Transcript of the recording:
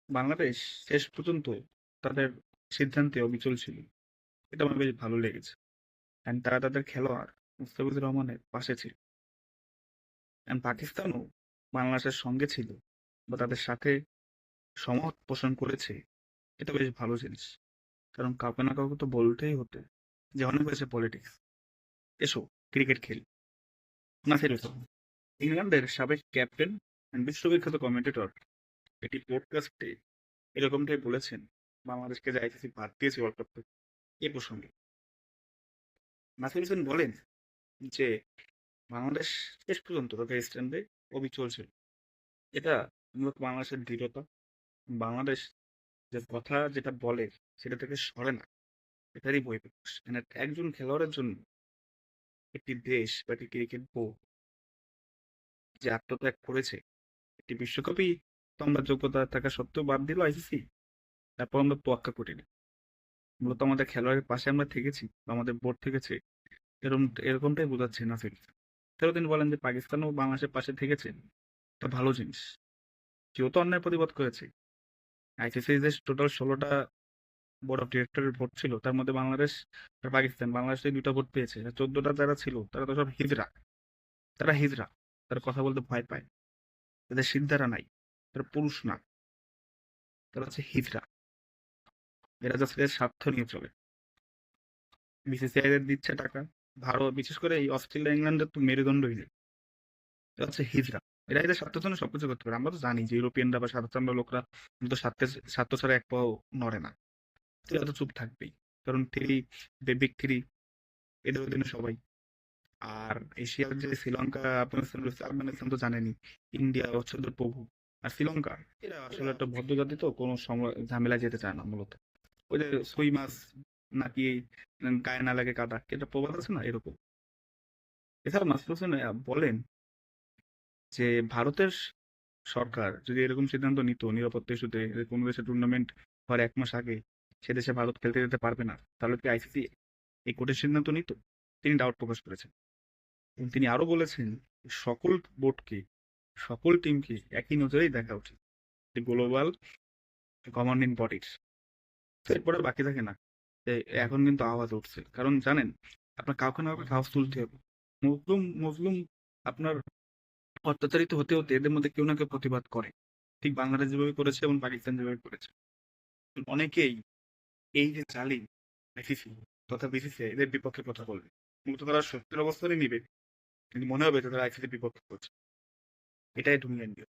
বাংলাদেশ শেষ পর্যন্ত তাদের সিদ্ধান্তে অবিচল ছিল। এটা আমার বেশ ভালো লেগেছে। অ্যান্ড তারা তাদের খেলোয়াড় মুস্তাফিজুর রহমানের পাশে ছিল। অ্যান্ড পাকিস্তানও বাংলাদেশের সঙ্গে ছিল বা তাদের সাথে সমমত পোষণ করেছে। এটা বেশ ভালো জিনিস। কারণ কাউকে না কাউকে তো বলতেই হতো যে অনেক হয়েছে পলিটিক্স, এসো ক্রিকেট খেলি। নাসির হোসেন, ইংল্যান্ডের সাবেক ক্যাপ্টেন অ্যান্ড বিশ্ববিখ্যাত কমেন্টেটর, এটি পডকাস্টে এরকমটাই বলেছেন বাংলাদেশকে যে আইসিসি বাদ দিয়েছে ওয়ার্ল্ড কাপ থেকে। এ প্রসঙ্গে নাসির হোসেন বলেন যে বাংলাদেশ শেষ পর্যন্ত তাদের স্ট্যান্ডে অবিচল ছিল। এটা মূলত বাংলাদেশের দৃঢ়তা। বাংলাদেশ যে কথা যেটা বলে সেটা থেকে সরে না, এটারই বহিঃপ্রকাশ। মানে একজন খেলোয়াড়ের জন্য একটি দেশ বা একটি ক্রিকেট বোর্ড যে আত্মত্যাগ করেছে, একটি বিশ্বকাপই তো আমরা যোগ্যতা থাকা সত্ত্বেও বাদ দিল আইসিসি, তারপর আমরা তোয়াক্কা করিনি। মূলত আমাদের খেলোয়াড়ের পাশে আমরা থেকেছি বা আমাদের বোর্ড থেকেছে, এরকম এরকমটাই বোঝাচ্ছে নাসির। তিনি বলেন যে পাকিস্তানও বাংলাদেশের পাশে থেকেছে, এটা ভালো জিনিস। যেহেতু অন্যায় প্রতিবাদ করেছে, আইসিসি যে টোটাল 16টা বোর্ড অফ ডিরেক্টরের ভোট ছিল, তার মধ্যে বাংলাদেশ আর পাকিস্তান, বাংলাদেশ থেকে 2টা ভোট পেয়েছে। আর 14টা যারা ছিল তারা তো সব হিজড়া। তারা হিজড়া, তারা কথা বলতে ভয় পায়, তাদের সিদ্ধারা নাই, তারা পুরুষ না, তারা হচ্ছে হিজড়া। এরা জাস্ট এর স্বার্থ নিয়ে চলে। বিসিসিআই এর দিচ্ছে টাকা। ভারত, বিশেষ করে এই অস্ট্রেলিয়া ইংল্যান্ডের তো মেরুদণ্ডই নেই। এটা হচ্ছে হিজড়া। এরা এদের স্বার্থের জন্য সবকিছু করতে পারে। আমরা তো জানি যে ইউরোপিয়ানরা বা সাদা চামড়া লোকরা কিন্তু স্বার্থের স্বার্থ ছাড়া এক পাও নড়ে না। তো এরা তো চুপ থাকবেই। কারণ থ্রি, বেবিক থ্রি, এদের অধীনে সবাই। আর এশিয়ার যে শ্রীলঙ্কা, আফগানিস্তান তো জানেনি, ইন্ডিয়া হচ্ছে ওদের প্রভু। আর শ্রীলঙ্কা, এরা আসলে একটা ভদ্র জাতি, তো কোনো ঝামেলা যেতে চায় না মূলত। ওই যে সই মাছ নাকি গায়ে না লাগে কাদা, এটা প্রবাদ আছে না, এরকম। এছাড়া মাসুদ হোসেন বলেন যে ভারতের সরকার যদি এরকম সিদ্ধান্ত নিত নিরাপত্তা ইস্যুতে, যে কোনো দেশে টুর্নামেন্ট হওয়ার 1 মাস আগে সে দেশে ভারত খেলতে যেতে পারবে না, তাহলে কি আইসিসি এই কঠিন সিদ্ধান্ত নিত? তিনি ডাউট প্রকাশ করেছেন। এবং তিনি আরো বলেছেন সকল বোর্ডকে, সকল টিমকে একই নজরেই দেখা উচিত গ্লোবাল গভর্নিং বডির। এরপরে বাকি থাকে না যে এখন কিন্তু আওয়াজ উঠছে, কারণ জানেন আপনার কাউকে না কাউকে আওয়াজ তুলতে হবে। মুসলিম মুসলিম আপনার অত্যাচারিত হতে হতে এদের মধ্যে কেউ না কেউ প্রতিবাদ করে। ঠিক বাংলাদেশ যেভাবে করেছে এবং পাকিস্তান যেভাবে করেছে। অনেকেই এই যে জালিম আইসিসি তথা বিসিসিআই এদের বিপক্ষে কথা বলবে। মূলত তারা সত্যের অবস্থানই নিবে, কিন্তু মনে হবে যে তারা আইসিসির বিপক্ষে করছে। এটাই দুনিয়ার নিয়ম।